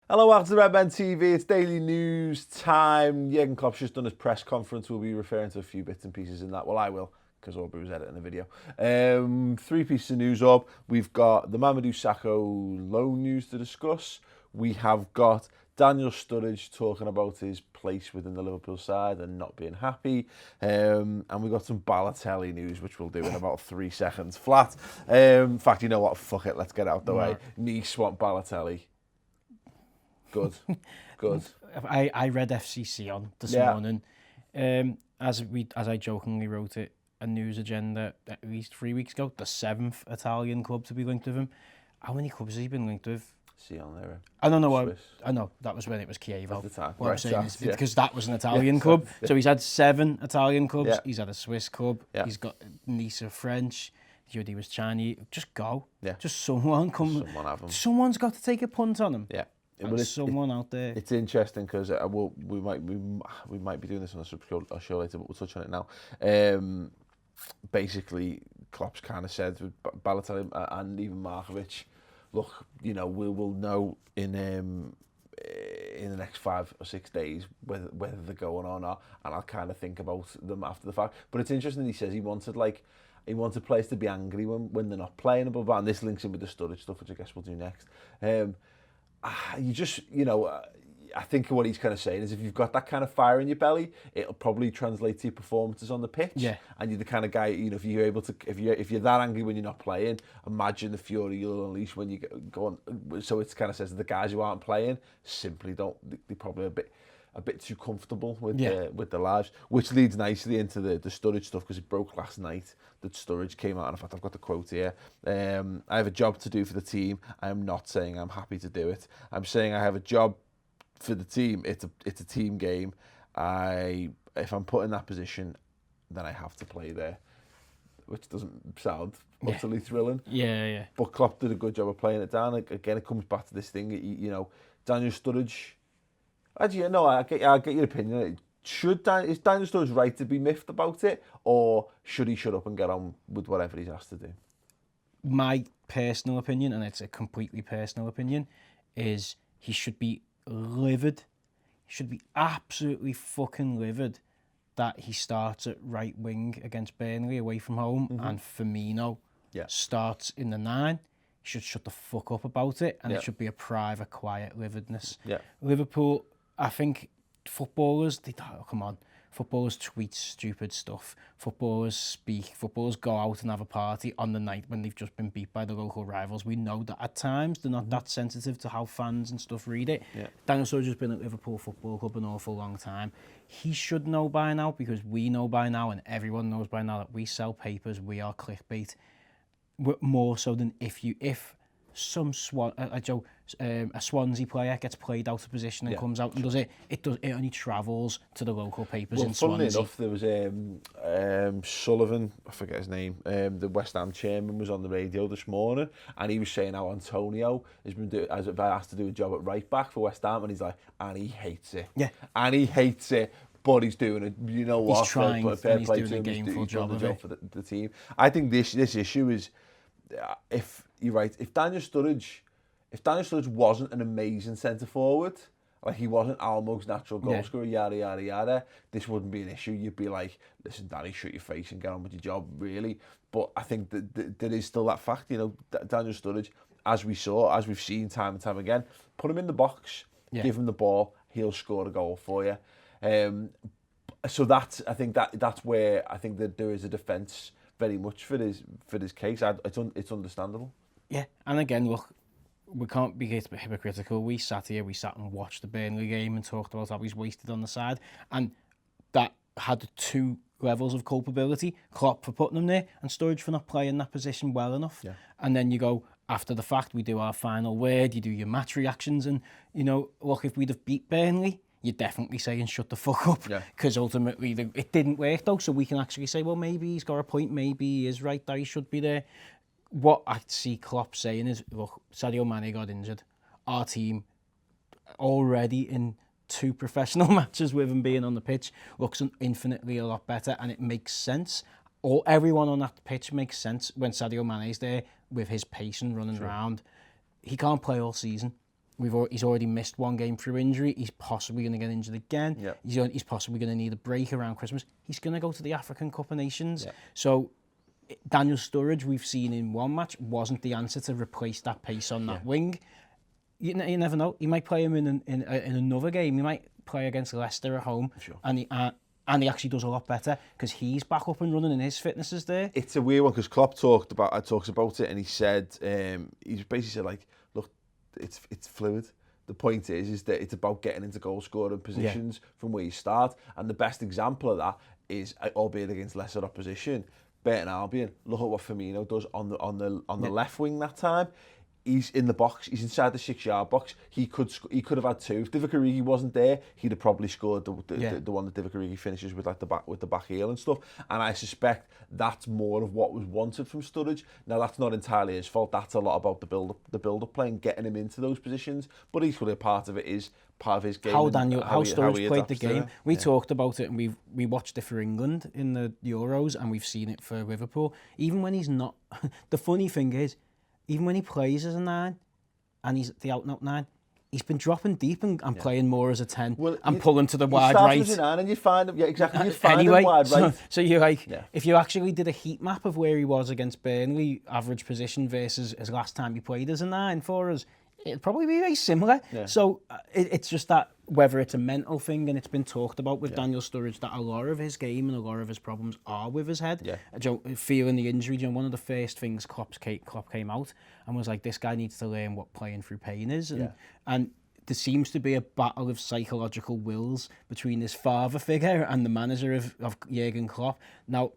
Hello, welcome to Redmen TV. It's daily news time. Jurgen Klopp's just done his press conference. We'll be referring to a few bits and pieces in that. Well, I will, because Aubrey was editing the video. Three pieces of news up. We've got the Mamadou Sakho loan news to discuss. We have got Daniel Sturridge talking about his place within the Liverpool side and not being happy. And we've got some Balotelli news, which we'll do in about 3 seconds flat. In fact, you know what? Fuck it. Let's get it out the way. Nice want Balotelli. Good. I read FCC on this morning. As I jokingly wrote it, a news agenda at least 3 weeks ago, the 7th Italian club to be linked with him. How many clubs has he been linked with? I don't know. I know that was when it was Chievo. At the time. What I'm saying is because that was an Italian club. So he's had 7 Italian clubs. Yeah. He's had a Swiss club. Yeah. He's got Nice French. Judy was Chinese. Just go. Yeah. Just someone come. Someone have him. Someone's got to take a punt on him. Yeah. Someone out there. It's interesting because we might be doing this on a show later, but we'll touch on it now. Basically, Klopp's kind of said with Balotelli and even Markovic, look, you know, we'll know in the next 5 or 6 days whether they're going or not, and I'll kind of think about them after the fact. But it's interesting that he says he wanted players to be angry when they're not playing, and this links in with the Sturridge stuff, which I guess we'll do next. I think what he's kind of saying is if you've got that kind of fire in your belly, it'll probably translate to your performances on the pitch. Yeah. And you're the kind of guy, you know, if you're able to, if you're that angry when you're not playing, imagine the fury you'll unleash when you go on. So it kind of says the guys who aren't playing simply don't. They're probably a bit too comfortable with the lives, which leads nicely into the Sturridge stuff because it broke last night that Sturridge came out. And in fact, I've got the quote here. I have a job to do for the team. I am not saying I'm happy to do it. I'm saying I have a job for the team. It's a team game. If I'm put in that position, then I have to play there, which doesn't sound utterly thrilling. Yeah. But Klopp did a good job of playing it down. Again, it comes back to this thing. You know, Daniel Sturridge. Actually, no, I get your opinion. Is Daniel Sturridge right to be miffed about it, or should he shut up and get on with whatever he's asked to do? My personal opinion, and it's a completely personal opinion, is he should be livid. He should be absolutely fucking livid that he starts at right wing against Burnley away from home, and Firmino starts in the 9. He should shut the fuck up about it, and it should be a private, quiet lividness. Yeah. Liverpool, I think footballers, footballers tweet stupid stuff. Footballers speak. Footballers go out and have a party on the night when they've just been beat by the local rivals. We know that at times they're not that sensitive to how fans and stuff read it. Yeah. Daniel Sturridge has been at Liverpool Football Club an awful long time. He should know by now, because we know by now and everyone knows by now that we sell papers, we are clickbait. More so than if some a Swansea player gets played out of position and comes out and does it. It only travels to the local papers in Swansea. Funnily enough, there was Sullivan, I forget his name, the West Ham chairman was on the radio this morning, and he was saying how Antonio has asked to do a job at right back for West Ham, and he's like, and he hates it. Yeah. And he hates it. But he's doing it, you know what? He's trying, and he's doing a gameful job of it. For the team. I think this issue is, if you're right, if Daniel Sturridge wasn't an amazing centre forward, like he wasn't Almo's natural goal scorer, yada yada yada, this wouldn't be an issue. You'd be like, listen, Danny, shut your face and get on with your job, really. But I think that there is still that fact, you know, Daniel Sturridge, as we've seen time and time again, put him in the box, give him the ball, he'll score a goal for you. So I think that's where I think that there is a defence very much for his case. It's understandable. Yeah, and again, look, we can't be hypocritical. We sat and watched the Burnley game and talked about how he's wasted on the side, and that had 2 levels of culpability: Klopp for putting him there, and Sturridge for not playing that position well enough. Yeah. And then you go, after the fact, we do our final word, you do your match reactions, and, you know, look, if we'd have beat Burnley, you're definitely saying shut the fuck up, because ultimately it didn't work though, so we can actually say, well, maybe he's got a point, maybe he is right that he should be there. What I see Klopp saying is, look, Sadio Mane got injured. Our team, already in 2 professional matches with him being on the pitch, looks infinitely a lot better, and it makes sense. Everyone on that pitch makes sense when Sadio Mane's there with his pace and running around. He can't play all season. He's already missed one game through injury. He's possibly going to get injured again. Yeah. He's possibly going to need a break around Christmas. He's going to go to the African Cup of Nations. Yeah. So Daniel Sturridge, we've seen in one match, wasn't the answer to replace that pace on that wing. You never know. He might play him in another game. He might play against Leicester at home, sure. and he actually does a lot better because he's back up and running and his fitness is there. It's a weird one because Klopp talks about it, and he said he basically said, like, look, it's fluid. The point is that it's about getting into goal scoring positions from where you start, and the best example of that is, albeit against lesser opposition, Burton Albion. Look at what Firmino does on the left wing that time. He's in the box. He's inside the 6-yard box. He could have had two. If Divock Origi wasn't there, he'd have probably scored the one that Divock Origi finishes with, like the back heel and stuff. And I suspect that's more of what was wanted from Sturridge. Now that's not entirely his fault. That's a lot about the build up play and getting him into those positions. But equally a part of it is part of his game. How Sturridge played the game. We talked about it, and we watched it for England in the Euros, and we've seen it for Liverpool. Even when he's not, the funny thing is, even when he plays as a 9 and he's the out-and-out 9, he's been dropping deep and playing more as a 10 and pulling to the wide right. As a 9 and you find him, you find him wide right. So you're like, if you actually did a heat map of where he was against Burnley, average position versus his last time he played as a 9 for us, it'd probably be very similar. Yeah. So it's just that whether it's a mental thing, and it's been talked about with Daniel Sturridge, that a lot of his game and a lot of his problems are with his head. Yeah. Feeling the injury, one of the first things Klopp came out and was like, this guy needs to learn what playing through pain is. And there seems to be a battle of psychological wills between his father figure and the manager of Jurgen Klopp. Now,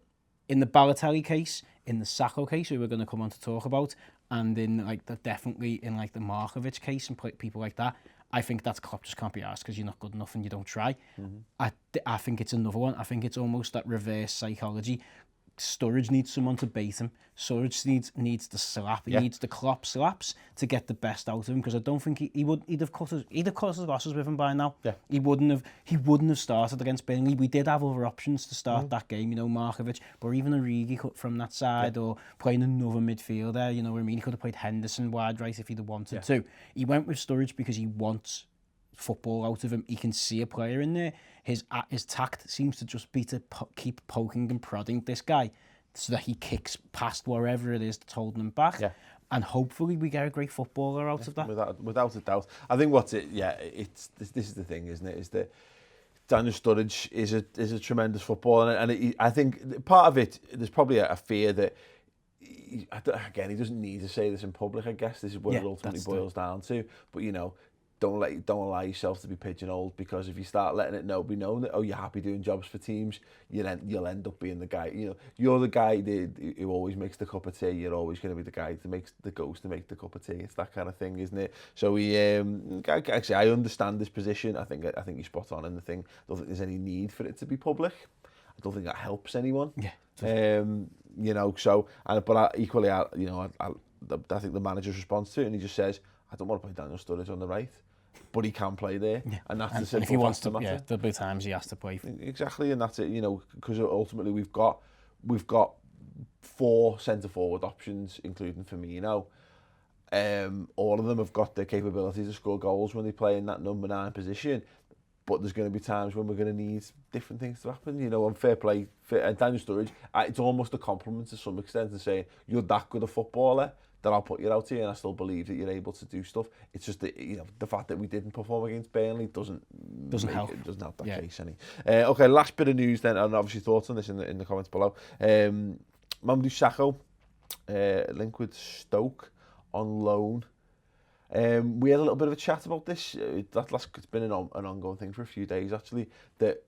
in the Balotelli case, in the Sakho case, we were going to come on to talk about, and in definitely in the Markovic case and people like that, I think that's Klopp just can't be asked because you're not good enough and you don't try. Mm-hmm. I think it's another one. I think it's almost that reverse psychology. Sturridge needs someone to bait him. Sturridge needs the slap. He needs the Klopp slaps to get the best out of him, because I don't think he'd have cut his losses with him by now. Yeah. He wouldn't have started against Burnley. We did have other options to start that game, Markovic, or even Origi cut from that side, or playing another midfielder, what I mean? He could have played Henderson wide right if he'd have wanted to. He went with Sturridge because he wants football out of him. He can see a player in there. His tact seems to just be to keep poking and prodding this guy so that he kicks past wherever it is that's holding him back. Yeah. And hopefully we get a great footballer out of that. Without a doubt. I think this is the thing, isn't it? Is that Daniel Sturridge is a tremendous footballer, and I think part of it, there's probably a fear that he doesn't need to say this in public. I guess this is what it ultimately boils down to. But don't allow yourself to be pigeonholed, because if you start letting it be known that you're happy doing jobs for teams, you'll end up being the guy. You're the guy who always makes the cup of tea. You're always going to be the guy that goes to make the cup of tea. It's that kind of thing, isn't it? So actually, I understand this position. I think you're spot on in the thing. I don't think there's any need for it to be public. I don't think that helps anyone. Yeah. Equally, I think the manager's response to it, and he just says, I don't want to play Daniel Sturridge on the right, but he can play there, and that's the simple. If he wants to, there'll be times he has to play. Exactly, and that's it. Because ultimately we've got 4 centre forward options, including Firmino. All of them have got the capability to score goals when they play in that number 9 position. But there's going to be times when we're going to need different things to happen. On fair play, Daniel Sturridge, it's almost a compliment to some extent to say you're that good a footballer that I'll put you out here, and I still believe that you're able to do stuff. It's just that the fact that we didn't perform against Burnley doesn't help. It doesn't help that case any. Okay, last bit of news then, and obviously thoughts on this in the comments below. Mamadou Sakho, linked with Stoke on loan. We had a little bit of a chat about this. It's been an ongoing thing for a few days actually. That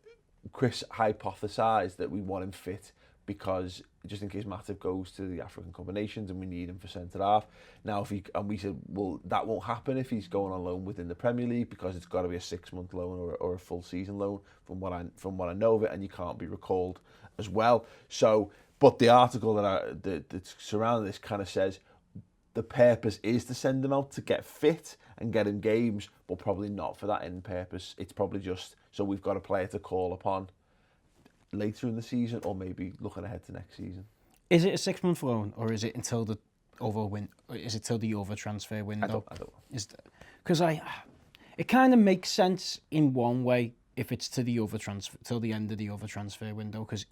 Chris hypothesised that we want him fit, because just in case Matip goes to the African Cup of Nations and we need him for centre-half. Now, we said, well, that won't happen if he's going on loan within the Premier League, because it's got to be a 6-month loan or a full season loan from what I know of it, and you can't be recalled as well. So, but the article that's surrounding this kind of says the purpose is to send him out to get fit and get him games, but probably not for that end purpose. It's probably just so we've got a player to call upon later in the season, or maybe looking ahead to next season. Is it a 6-month loan, or is it until the over transfer window? I don't know. because it kind of makes sense in one way if it's to the other transfer till the end of the other transfer window, because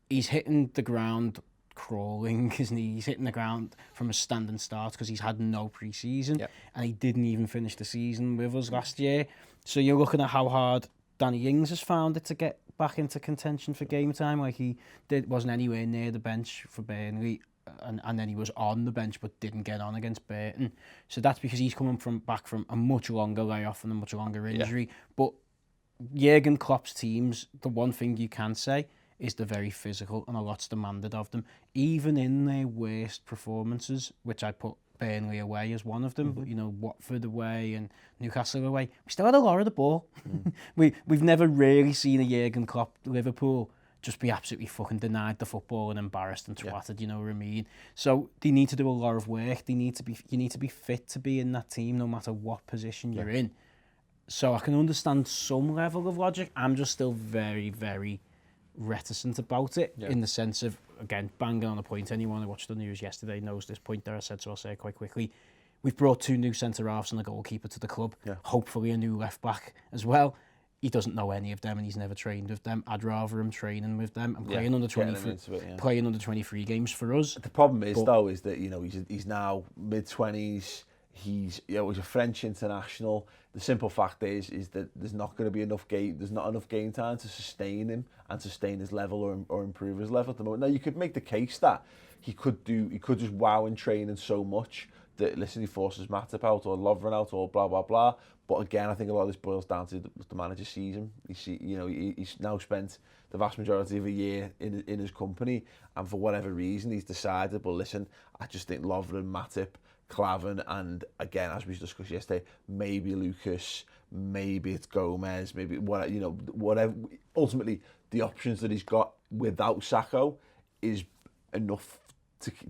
he's hitting the ground crawling, isn't he? He's hitting the ground from a standing start because he's had no pre-season, and he didn't even finish the season with us last year. So you're looking at how hard Danny Ings has found it to get back into contention for game time. Like he wasn't anywhere near the bench for Burnley, and then he was on the bench but didn't get on against Burton. So that's because he's coming back from a much longer layoff and a much longer injury. But Jurgen Klopp's teams, the one thing you can say is they're very physical and a lot's demanded of them. Even in their worst performances, which I put Burnley away as one of them, you know, Watford away and Newcastle away, we still had a lot of the ball. We've never really seen a Jurgen Klopp Liverpool just be absolutely fucking denied the football and embarrassed and twatted, you know what I mean? So they need to do a lot of work. You need to be fit to be in that team no matter what position you're in. So I can understand some level of logic. I'm just still very, very reticent about it in the sense of, again, banging on a point. Anyone who watched the news yesterday knows this point that I said, so I'll say it quite quickly. We've brought 2 new centre-halves and a goalkeeper to the club. Hopefully a new left-back as well. He doesn't know any of them and he's never trained with them. I'd rather him training with them and playing under 23, playing under 23 games for us. The problem is, though, is that, you know, he's now mid-20s. He's a French international. The simple fact is that there's not going to be enough game. There's not enough game time to sustain him and sustain his level or improve his level at the moment. Now you could make the case that he could just wow in training so much that, listen, he forces Matip out or Lovren out or blah blah blah. But again, I think a lot of this boils down to the manager sees him. He's now spent the vast majority of a year in his company, and for whatever reason, he's decided, well, listen, I just think Lovren, Matip, Klavan, and again, as we discussed yesterday, maybe Lucas, maybe it's Gomez, maybe whatever. Ultimately, the options that he's got without Sakho is enough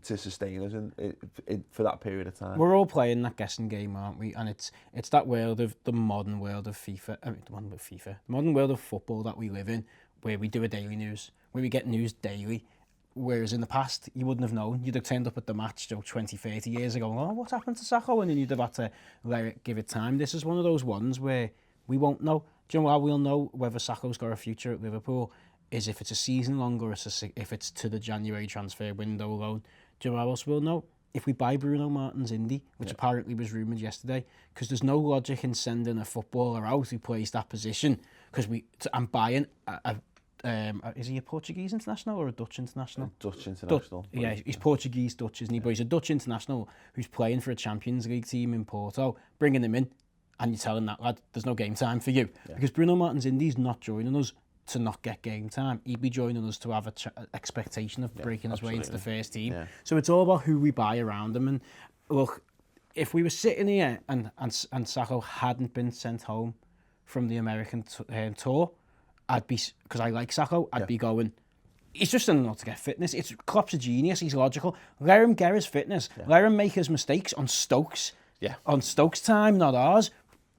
to sustain us in for that period of time. We're all playing that guessing game, aren't we? And it's that world of the modern world of the modern world of football that we live in, where we do a daily news, where we get news daily. Whereas in the past, you wouldn't have known. You'd have turned up at the match 20, 30 years ago, oh, what happened to Sakho? And then you'd have had to give it time. This is one of those ones where we won't know. Do you know how we'll know whether Sakho's got a future at Liverpool? Is if it's a season long or if it's to the January transfer window alone. Do you know how else we'll know? If we buy Bruno Martins Indy, which apparently was rumoured yesterday, because there's no logic in sending a footballer out who plays that position, because I'm buying is he a Portuguese international or a Dutch international? Dutch international. He's Portuguese, Dutch, isn't he? But he's a Dutch international who's playing for a Champions League team in Porto, bringing him in, and you're telling that lad, there's no game time for you. Because Bruno Martins Indy's not joining us to not get game time. He'd be joining us to have an expectation of breaking his way into the first team. So it's all about who we buy around him. And look, if we were sitting here and Sakho hadn't been sent home from the American tour, I'd be, because I like Sakho, I'd be going, he's just done enough to get fitness. Klopp's a genius, he's logical. Let him get his fitness. Let him make his mistakes on Stokes. On Stokes' time, not ours.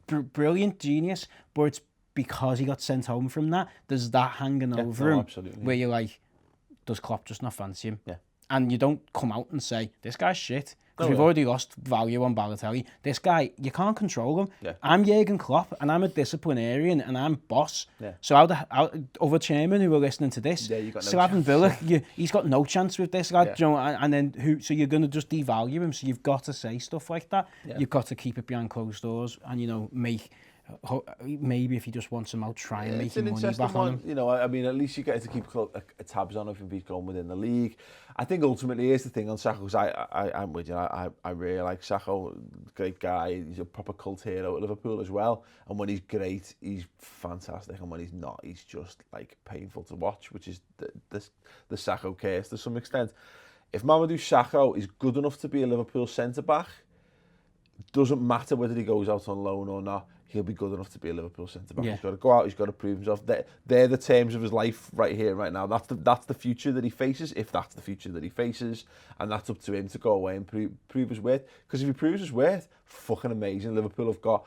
Brilliant, genius. But it's because he got sent home from that, there's that hanging over him. Absolutely. Where you're like, does Klopp just not fancy him? And you don't come out and say, this guy's shit. Because we've already lost value on Balotelli. This guy, you can't control him. I'm Jurgen Klopp, and I'm a disciplinarian, and I'm boss. So other chairmen who are listening to this, Slaven Bilic, he's got no chance with this lad. You know, and then so you're going to just devalue him. So you've got to say stuff like that. You've got to keep it behind closed doors, and maybe if he just wants him out, try and make money back on him. You know, I mean, at least you get to keep tabs on him if he's going within the league. I think ultimately, here's the thing on Sakho, because I'm with you. I really like Sakho, great guy. He's a proper cult hero at Liverpool as well. And when he's great, he's fantastic. And when he's not, he's just like painful to watch, which is the Sakho case to some extent. If Mamadou Sakho is good enough to be a Liverpool centre-back, doesn't matter whether he goes out on loan or not, he'll be good enough to be a Liverpool centre-back. He's got to go out, he's got to prove himself. They're the terms of his life right here, right now. That's the future that he faces, if that's the future that he faces. And that's up to him to go away and prove his worth. Because if he proves his worth, fucking amazing. Liverpool have got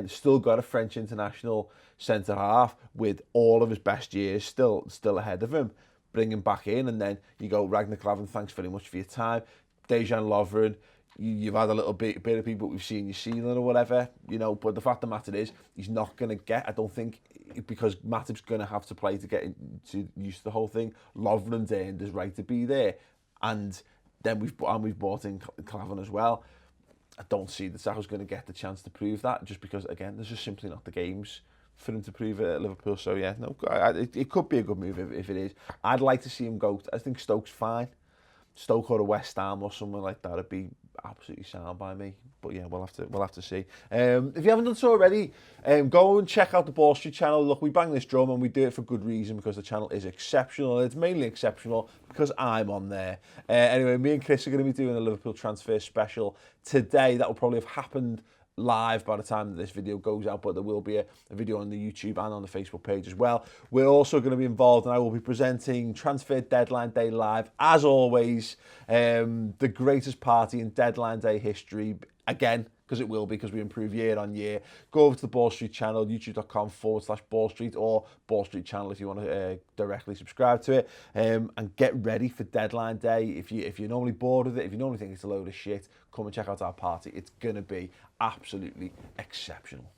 still got a French international centre-half with all of his best years still ahead of him. Bring him back in, and then you go, Ragnar Klavan, thanks very much for your time. Dejan Lovren, you've had a little bit of people we've seen your ceiling or whatever, you know, but the fact of the matter is, he's not going to get, I don't think, because Matip's going to have to play to get used to the whole thing. Lovren's earned his right to be there, and then we've brought in Klavan as well. I don't see that Sakho's going to get the chance to prove that, just because, again, there's just simply not the games for him to prove it at Liverpool. So yeah, no, it could be a good move if it is. I'd like to see him go. I think Stoke's fine. Stoke or a West Ham or somewhere like that would be absolutely sound by me. But yeah, we'll have to see. If you haven't done so already, go and check out the Ball Street channel. Look, we bang this drum and we do it for good reason, because the channel is exceptional. It's mainly exceptional because I'm on there. Anyway, me and Chris are going to be doing a Liverpool transfer special today. That will probably have happened live by the time that this video goes out, but there will be a video on the YouTube and on the Facebook page as well. We're also going to be involved, and I will be presenting Transfer Deadline Day live, as always, the greatest party in Deadline Day history, again, because it will be, because we improve year on year. Go over to the Ball Street channel, youtube.com/Ball Street, or Ball Street channel if you want to directly subscribe to it, and get ready for Deadline Day. If you're normally bored with it, if you normally think it's a load of shit, come and check out our party. It's going to be absolutely exceptional.